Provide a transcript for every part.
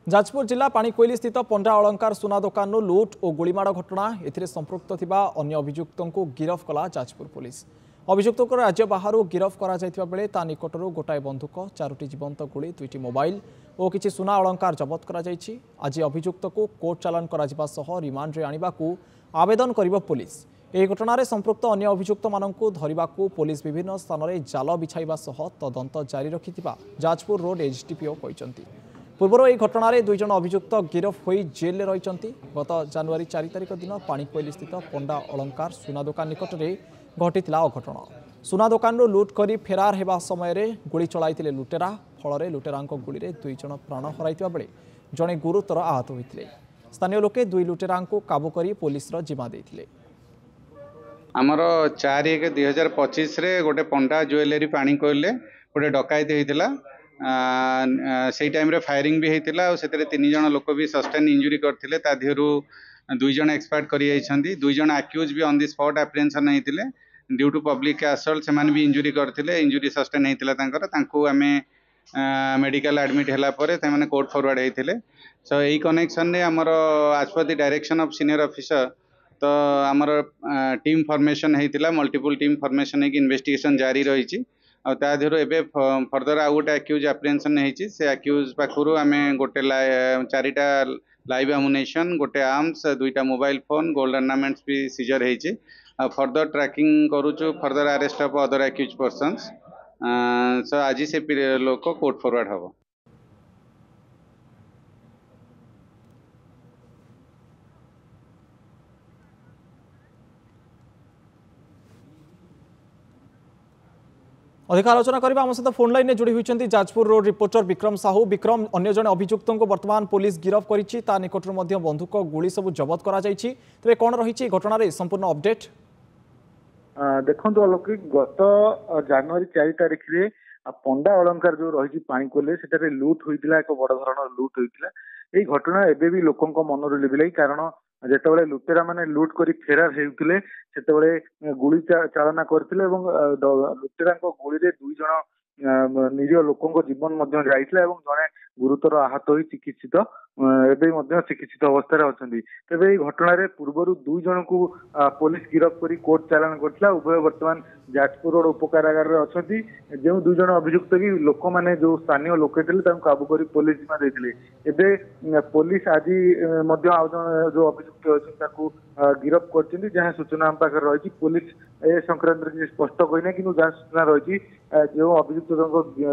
जाजपुर जिला पाणिकोइली स्थित पंडा अलंकार सुना दुकान लुट और गुड़ीमाड़ घटना एथिरे संपृक्त थिबा अन्य अभियुक्तों को गिरफ कला जाजपुर पुलिस। अभियुक्त को राज्य बाहर गिरफ करा जायतिबा बेले ता निकटरू गोटाए बंधुक 4टी जीवंत गुड़ी 2टी मोबाइल और किछि सुना अलंकार जबत करा जायछि। आज अभियुक्त को कोर्ट चालान करा जिबा सह रिमांड रे आनिबाकू आवेदन करिबो पुलिस। ଏହି ଘଟଣାରେ ସମ୍ପୃକ୍ତ ଅନ୍ୟ ଅଭିଯୁକ୍ତମାନଙ୍କୁ ଧରିବାକୁ ପୋଲିସ ବିଭିନ୍ନ ସ୍ଥାନରେ ଜାଲ ବିଛାଇବା ସହ ତଦନ୍ତ ଜାରି ରଖିଥିବା ଯାଜପୁର ରୋଡ୍ ଏସ୍ଡିପିଓ କହିଛନ୍ତି। ପୂର୍ବରୁ ଏହି ଘଟଣାରେ 2 ଜଣ ଅଭିଯୁକ୍ତ ଗିରଫ ହୋଇ ଜେଲରେ ରହିଛନ୍ତି। ଗତ ଜାନୁଆରୀ 4 ତାରିଖ ଦିନ ପାଣିକୋଇଲି ସ୍ଥିତ ପଣ୍ଡା अलंकार ସୁନା ଦୋକାନ ନିକଟରେ ଘଟିଥିଲା ଅଘଟଣ। ସୁନା ଦୋକାନରୁ ଲୁଟ୍ କରି ଫେରାର ହେବା ସମୟରେ ଗୁଳି ଚଳାଇଥିଲେ ଲୁଟେରା। ଫଳରେ ଲୁଟେରାଙ୍କ ଗୁଳିରେ 2 ଜଣ ପ୍ରାଣ ହରାଇଥିବା ବେଳେ ଜଣେ ଗୁରୁତର ଆହତ ହୋଇଥିଲେ। ସ୍ଥାନୀୟ ଲୋକେ 2 ଲୁଟେରାଙ୍କୁ କାବୁ କରି ପୋଲିସର ଜିମା ଦେଇଥିଲେ। आमर 4/1/2025 रे गोटे पंडा ज्वेलरी पाणिकोइली गोटे डकायती होता से टाइम रे फायरिंग भी होता और 3 जन लोक भी सस्टेन इंजुरी करते। ता देहरु 2 जन एक्सपायर्ड कर 2 जन आक्यूज भी ऑन द स्पॉट एप्रिहेंशन होते ड्यू टू पब्लिक असल्ट से भी इंजुरी करते। इंजुरी सस्टेन होता आम मेडिकल एडमिट होला परे ताने कोर्ट फॉरवर्ड होते। सो यही कनेक्शन ने आमर as per the direction of senior officer तो आमर टीम फॉर्मेशन होता मल्टीपल टीम फॉर्मेशन है इन्वेस्टिगेशन जारी रही देहरु एवं फर्दर आउ गोटे आक्यूज एप्रिहेंशन होती से आक्यूज पाखु आम गोटे 4टा लाइव एमुनेशन गोटे आर्म्स 2टा मोबाइल फोन गोल्ड ऑर्नामेंट्स भी सीजर होती फर्दर ट्रैकिंग करूँ further arrest of other accused persons. So आज से लोक कोर्ट फॉरवर्ड हम। अधिक आलोचना करबा आम सहित फोन लाइन जोड़ी होती जाजपुर रोड रिपोर्टर विक्रम साहू। विक्रम, अन्य जने अभियुक्त को वर्तमान पुलिस गिरफ करिछि ता निकटरू मध्य बंधुक गुली सब जबत करा जायछि। तबे कोन रहिछि घटना रे संपूर्ण अपडेट? देखंतु अलौकिक गत जनवरी 4 तारिख रे पंडा अलंकार जो रही पाणिकोइली सेटारे लूट होइतिला एक बड़ धरण लूट होइतिला। एई घटना एबे भी लोकंक मनरु लिबिलाई कारण जेतेबेले लुटेरा माने लूट करी फेरार हेउतिले सेतेबेले गुली चालना करथिले एवं लुटेरांक गुली रे 2 जण निरीह लोकंक जीवन मध्य जाइथिला एवं जणे गुरुतर आहत होई चिकित्सित एबे मध्य चिकित्सित अवस्था रे अछंती। तबे एई घटना रे पूर्वरु 2 जण को पुलिस गिरफ करी कोर्ट चालान करथिला। उभय वर्तमान जाजपुर रोड उपकारागार रे अछंती। जे 2 जण अभियुक्त की लोक माने जो स्थानीय लोक थिले तांको काबू करी पुलिस जिमा देथिले। एबे पुलिस आज मध्य आ जो अभियुक्त अछि ताको गिरफ करछिंती। जहां सूचना हम पाखर रही पुलिस ए संक्रांत रे स्पष्ट कहिना कि जहां सूचना रही जो अभियुक्त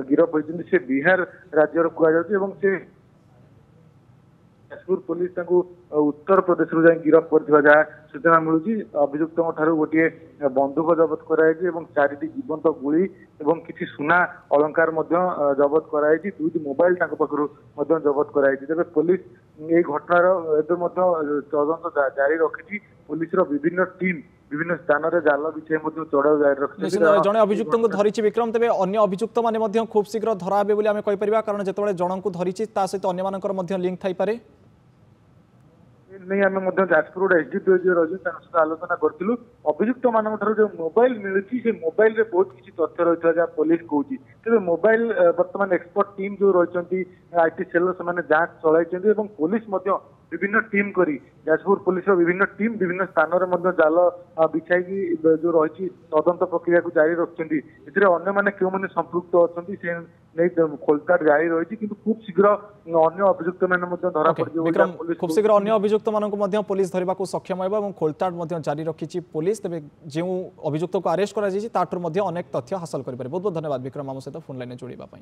गिरफ होइछिंती से बिहार राज्यर कुआ जाउछि एवं से जाजपुर पुलिस उत्तर प्रदेश जाए गिरफ कर सूचना मिलूँ। अभियुक्त गोटे बंदूक जबत कराई 4टी जीवंत गुली और किसी सुना अलंकार जबत कराई 2टी मोबाइल पाखु जबत कराई। तेज पुलिस यही घटनार तदंत जारी रखी पुलिस विभिन्न टीम विभिन्न स्थान में जाल विषय चढ़ाऊ जारी रखी। जड़े अभियुक्त को धरी विक्रम, तेज अन्य अभियुक्त मैंने खूब शीघ्र धराबे बोली आम कहीपर कारण जो जन को धरी सहित अन्य लिंक थाईपे नहीं आम जाजपुर रोड एसडीपीओ जो रही सहित आलोचना करूँ। अभियुक्त मान जो मोबाइल मिलूँ से मोबाइल रे बहुत किसी तथ्य रही है जहाँ पुलिस कहूँ। तेज मोबाइल बर्तमान एक्सपर्ट टीम जो रही आईटी सेल से जांच चलाई पुलिस विभिन्न टीम करी जाजपुर पुलिस विभिन्न टीम विभिन्न स्थान में जाल बिछाई जो रही तदंत प्रक्रिया को जारी रखिंट। अन्य मैंने क्यों मैंने संपृक्त अच्छा नहीं खोलताड़ जारी रही कि खूब शीघ्र अन्य अभियुक्त मैंने धरा पड़ खूब शीघ्र अन्य अभियुक्त मानक पुलिस धरने को सक्षम हो खोलताड़ जारी रखी पुलिस। तेज जो अभियुक्त को अरेस्ट कर अनेक तथ्य हासिल करें। बहुत बहुत धन्यवाद विक्रम आम सहित फोन लाइन जोड़ा।